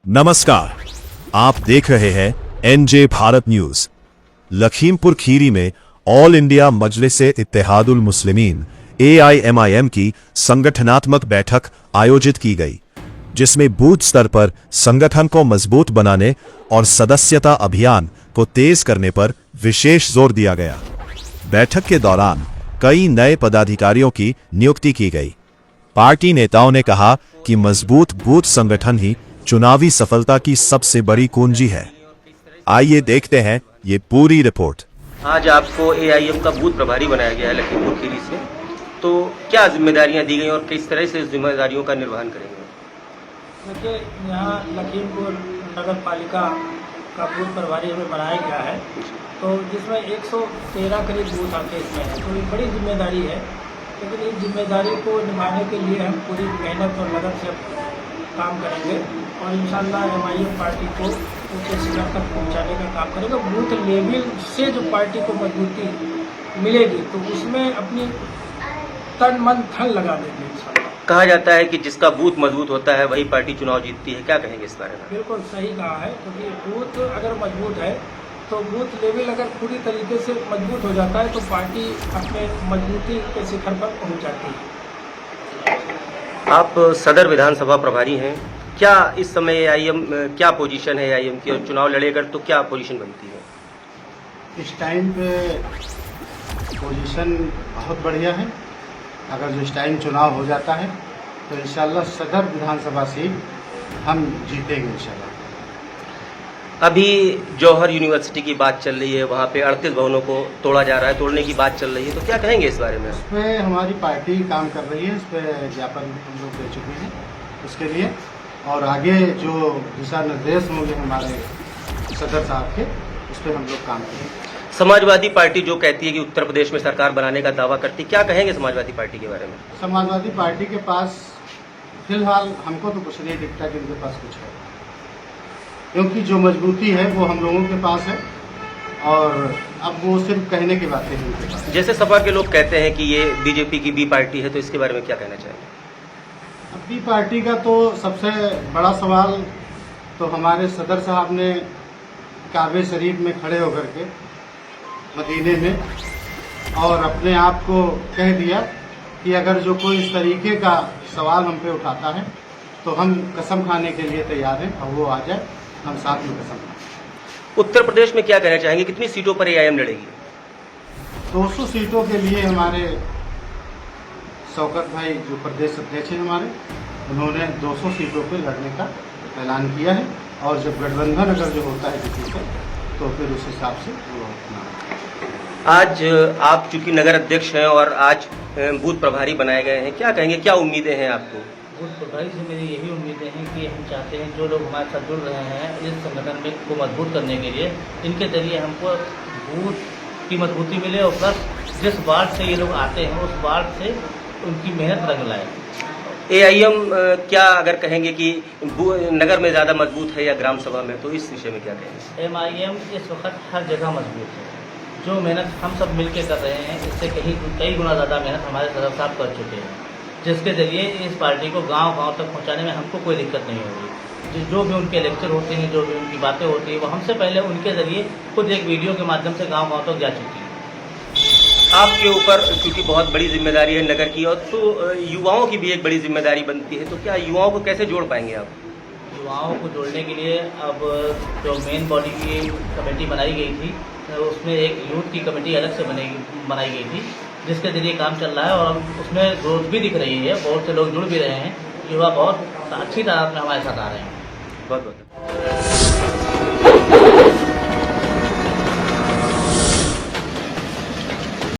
नमस्कार, आप देख रहे हैं एनजे भारत न्यूज। लखीमपुर खीरी में ऑल इंडिया मजलिस-ए-इत्तेहादुल मुस्लिमीन AIMIM की संगठनात्मक बैठक आयोजित की गई, जिसमें बूथ स्तर पर संगठन को मजबूत बनाने और सदस्यता अभियान को तेज करने पर विशेष जोर दिया गया। बैठक के दौरान कई नए पदाधिकारियों की नियुक्ति की गई। पार्टी नेताओं ने कहा कि मजबूत बूथ संगठन ही चुनावी सफलता की सबसे बड़ी कुंजी है। आइए देखते हैं ये पूरी रिपोर्ट। आज आपको AIM का बूथ प्रभारी बनाया गया है लखीमपुर खीरी से, तो क्या जिम्मेदारियां दी गई और किस तरह से जिम्मेदारियों का निर्वहन करेंगे? देखिए, यहाँ लखीमपुर नगर पालिका का बूथ प्रभारी हमें बनाया गया है, तो जिसमें 113 करीब बूथ आके इसमें है, तो ये बड़ी जिम्मेदारी है। लेकिन इस जिम्मेदारी को निभाने के लिए हम पूरी मेहनत और लगन से काम करेंगे और इंशाल्लाह MIM पार्टी को ऊंचे शिखर तक पहुंचाने का काम करेंगे। बूथ लेवल से जो पार्टी को मजबूती मिलेगी तो उसमें अपनी तन मन धन लगा देंगे इंशाल्लाह। कहा जाता है कि जिसका बूथ मजबूत होता है वही पार्टी चुनाव जीतती है, क्या कहेंगे इस बारे में? बिल्कुल सही कहा है, क्योंकि बूथ अगर मजबूत है तो बूथ लेवल अगर पूरी तरीके से मजबूत हो जाता है तो पार्टी अपने मजबूती के शिखर पर पहुंच जाती है। आप सदर विधानसभा प्रभारी हैं, क्या इस समय AIM क्या पोजीशन है AIM की, और चुनाव लड़ेगा तो क्या पोजीशन बनती है? इस टाइम पे पोजीशन बहुत बढ़िया है। अगर जो इस टाइम चुनाव हो जाता है तो इंशाल्लाह सदर विधानसभा सीट हम जीतेंगे इंशाल्लाह। अभी जौहर यूनिवर्सिटी की बात चल रही है, वहाँ पे 38 भवनों को तोड़ा जा रहा है, तोड़ने की बात चल रही है, तो क्या कहेंगे इस बारे में? इस पर हमारी पार्टी काम कर रही है, इस पर ज्ञापन हम लोग दे चुके हैं उसके लिए, और आगे जो दिशा निर्देश होंगे हमारे सदर साहब के, उस पर हम लोग काम करेंगे। समाजवादी पार्टी जो कहती है कि उत्तर प्रदेश में सरकार बनाने का दावा करती, क्या कहेंगे समाजवादी पार्टी के बारे में? समाजवादी पार्टी के पास फिलहाल हमको तो कुछ नहीं दिखता कि उनके पास कुछ है, क्योंकि जो मजबूती है वो हम लोगों के पास है और अब वो सिर्फ कहने की बातें हैं उनके पास। जैसे सपा के लोग कहते हैं कि ये BJP की B पार्टी है, तो इसके बारे में क्या कहना चाहेंगे? अब B पार्टी का तो सबसे बड़ा सवाल तो हमारे सदर साहब ने काबे शरीफ में खड़े होकर के मदीने में और अपने आप को कह दिया कि अगर जो कोई इस तरीके का सवाल हम पे उठाता है तो हम कसम खाने के लिए तैयार हैं, और वो आ जाए हम साथ में कसम खाएं। उत्तर प्रदेश में क्या कहना चाहेंगे, कितनी सीटों पर AIM लड़ेगी? 200 सीटों के लिए हमारे शौकत भाई जो प्रदेश अध्यक्ष हैं हमारे, उन्होंने 200 सीटों पर लड़ने का ऐलान किया है, और जब गठबंधन अगर जो होता है किसी से तो फिर उस हिसाब से वो अपना। आज आप चूंकि नगर अध्यक्ष हैं और आज बूथ प्रभारी बनाए गए हैं, क्या कहेंगे, क्या उम्मीदें हैं आपको? बूथ प्रभारी से मेरी यही उम्मीदें हैं कि हम चाहते हैं जो लोग हमारे साथ जुड़ रहे हैं इस संगठन में को मजबूत करने के लिए, इनके जरिए हमको बूथ की मजबूती मिले और प्लस जिस वार्ड से ये लोग आते हैं उस वार्ड से उनकी मेहनत रंग लाए। AIM क्या अगर कहेंगे कि नगर में ज़्यादा मजबूत है या ग्राम सभा में, तो इस विषय में क्या कहेंगे? MIM इस वक्त हर जगह मजबूत है। जो मेहनत हम सब मिलकर कर रहे हैं इससे कई गुना ज़्यादा मेहनत हमारे सदर साहब कर चुके हैं, जिसके ज़रिए इस पार्टी को गांव-गांव तक पहुंचाने में हमको कोई दिक्कत नहीं होगी। जो भी उनके लेक्चर होते हैं, जो भी उनकी बातें होती हैं, वो हमसे पहले उनके ज़रिए खुद एक वीडियो के माध्यम से गांव-गांव तक जा चुकी है। आपके ऊपर चूँकि बहुत बड़ी जिम्मेदारी है नगर की, और तो युवाओं की भी एक बड़ी जिम्मेदारी बनती है, तो क्या युवाओं को कैसे जोड़ पाएंगे आप? युवाओं को जोड़ने के लिए अब जो मेन बॉडी की कमेटी बनाई गई थी, उसमें एक यूथ की कमेटी अलग से बनाई गई थी, जिसके जरिए काम चल रहा है और उसमें ग्रोथ भी दिख रही है, बहुत से लोग जुड़ भी रहे हैं, युवा बहुत अच्छी तादाद में हमारे साथ आ रहे हैं। बहुत बहुत